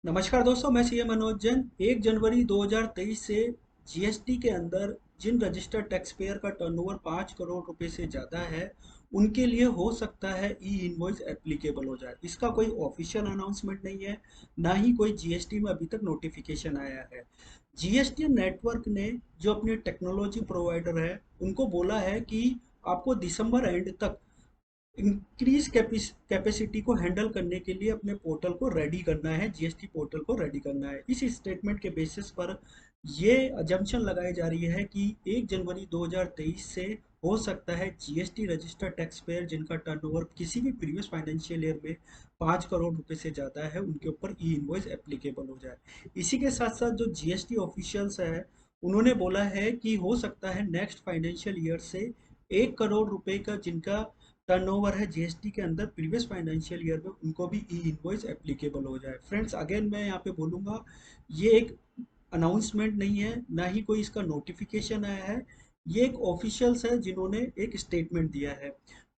नमस्कार दोस्तों, मैं सीए मनोज जैन। 1 जनवरी 2023 से जीएसटी के अंदर जिन रजिस्टर्ड टैक्स पेयर का टर्नओवर 5 करोड़ रुपए से ज़्यादा है, उनके लिए हो सकता है ई इनवॉइस एप्लीकेबल हो जाए। इसका कोई ऑफिशियल अनाउंसमेंट नहीं है, ना ही कोई जीएसटी में अभी तक नोटिफिकेशन आया है। जीएसटी नेटवर्क ने जो अपने टेक्नोलॉजी प्रोवाइडर है, उनको बोला है कि आपको दिसंबर एंड तक इंक्रीज कैपेसिटी को हैंडल करने के लिए अपने पोर्टल को रेडी करना है, जीएसटी पोर्टल को रेडी करना है। इस स्टेटमेंट के बेसिस पर ये अजम्पशन लगाई जा रही है कि 1 जनवरी 2023 से हो सकता है जीएसटी रजिस्टर्ड टैक्स पेयर जिनका टर्नओवर किसी भी प्रीवियस फाइनेंशियल ईयर में 5 करोड़ रुपए से ज़्यादा है, उनके ऊपर ई इनवॉइस एप्लीकेबल हो जाए। इसी के साथ साथ जो जीएसटी ऑफिशियल्स है, उन्होंने बोला है कि हो सकता है नेक्स्ट फाइनेंशियल ईयर से 1 करोड़ रुपए का जिनका टर्नओवर है जीएसटी के अंदर प्रीवियस फाइनेंशियल ईयर में, उनको भी ई इनवॉइस एप्लीकेबल हो जाए। फ्रेंड्स, अगेन मैं यहाँ पे बोलूँगा, ये एक अनाउंसमेंट नहीं है, ना ही कोई इसका नोटिफिकेशन आया है। ये एक ऑफिशियल्स है जिन्होंने एक स्टेटमेंट दिया है।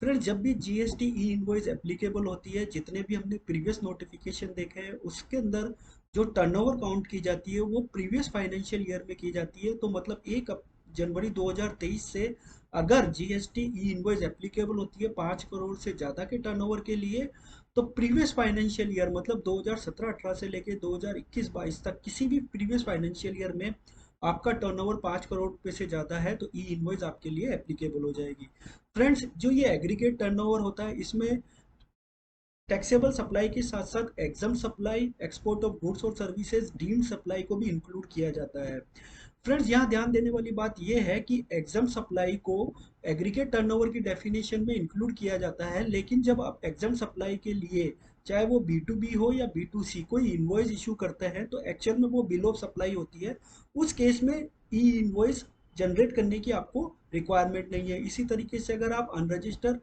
फ्रेंड्स, जब भी जीएसटी ई इनवॉइस एप्लीकेबल होती है, जितने भी हमने प्रीवियस नोटिफिकेशन देखे हैं, उसके अंदर जो टर्नओवर काउंट की जाती है वो प्रीवियस फाइनेंशियल ईयर में की जाती है। तो मतलब 1 जनवरी 2023 से अगर जीएसटी ई इनवॉइस एप्लीकेबल होती है 5 करोड़ से ज़्यादा के टर्नओवर के लिए, तो प्रीवियस फाइनेंशियल ईयर मतलब 2017-18 से लेके 2021-22 तक किसी भी प्रीवियस फाइनेंशियल ईयर में आपका टर्नओवर 5 करोड़ रुपए से ज़्यादा है तो ई इनवॉइस आपके लिए एप्लीकेबल हो जाएगी। फ्रेंड्स, जो ये एग्रीगेट टर्नओवर होता है, इसमें टैक्सेबल सप्लाई के साथ साथ exempt supply, export of goods और सर्विसेज, डीम्ड सप्लाई को भी इंक्लूड किया जाता है। फ्रेंड्स, यहाँ ध्यान देने वाली बात यह है कि एग्जाम सप्लाई को एग्रीगेट टर्नओवर की डेफिनेशन में इंक्लूड किया जाता है, लेकिन जब आप एग्जाम सप्लाई के लिए चाहे वो बी टू बी हो या बी टू सी कोई इन्वॉइस इशू करते हैं, तो एक्चुअल में वो बिल ऑफ सप्लाई होती है। उस केस में ई इन्वॉइस जनरेट करने की आपको रिक्वायरमेंट नहीं है। इसी तरीके से अगर आप अनरजिस्टर्ड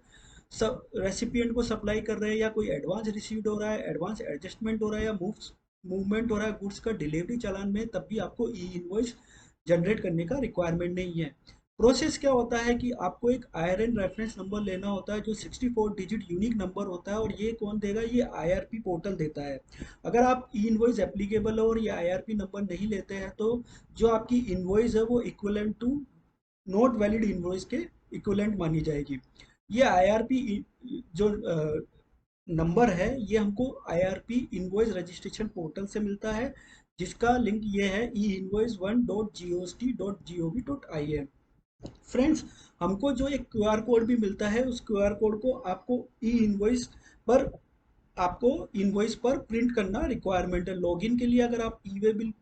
सब रेसिपिएंट को सप्लाई कर रहे हैं या कोई एडवांस रिसीव्ड हो रहा है, एडवांस एडजस्टमेंट हो रहा है या मूवमेंट हो रहा है गुड्स का डिलीवरी चालान में, तब भी आपको ई इनवॉइस जनरेट करने का रिक्वायरमेंट नहीं है। प्रोसेस क्या होता है कि आपको एक आईआरएन रेफरेंस नंबर लेना होता है जो 64 डिजिट यूनिक नंबर होता है, और ये कौन देगा? ये आईआरपी पोर्टल देता है। अगर आप ई इनवॉइस एप्लीकेबल हो और ये आईआरपी नंबर नहीं लेते हैं, तो जो आपकी इनवॉइस है वो equivalent to not valid invoice के इक्विवेलेंट मानी जाएगी। ये आईआरपी जो नंबर है, ये हमको आईआरपी इनवॉइस रजिस्ट्रेशन पोर्टल से मिलता है, जिसका लिंक ये है e-invoice1.gost.gov.in। फ्रेंड्स, हमको जो एक क्यूआर कोड भी मिलता है, उस क्यूआर कोड को आपको ई इनवॉइस पर आपको इनवॉइस पर प्रिंट करना रिक्वायरमेंट है। लॉगिन के लिए अगर आप ई वे बिल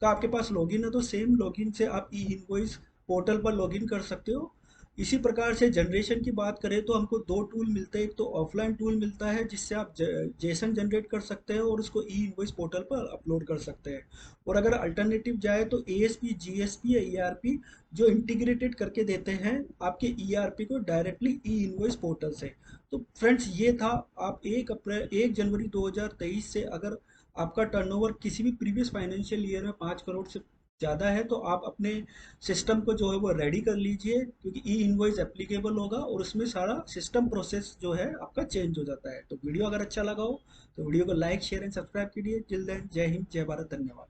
का आपके पास लॉगिन है, तो सेम लॉगिन से आप ई इनवॉइस पोर्टल पर लॉगिन कर सकते हो। इसी प्रकार से जनरेशन की बात करें तो हमको दो टूल मिलते हैं। एक तो ऑफलाइन टूल मिलता है जिससे आप जेसन जनरेट कर सकते हैं और उसको ई इनवॉइस पोर्टल पर अपलोड कर सकते हैं। और अगर अल्टरनेटिव जाए तो एएसपी, जीएसपी या ईआरपी जो इंटीग्रेटेड करके देते हैं आपके ईआरपी को डायरेक्टली ई इनवॉइस पोर्टल से। तो फ्रेंड्स, ये था। आप 1 जनवरी 2023 से अगर आपका टर्नओवर किसी भी प्रीवियस फाइनेंशियल ईयर में 5 करोड़ से ज़्यादा है, तो आप अपने सिस्टम को जो है वो रेडी कर लीजिए, क्योंकि ई इनवॉइस एप्लीकेबल होगा और उसमें सारा सिस्टम प्रोसेस जो है आपका चेंज हो जाता है। तो वीडियो अगर अच्छा लगा हो तो वीडियो को लाइक, शेयर एंड सब्सक्राइब कीजिए। टिल देन, जय हिंद, जय भारत, धन्यवाद।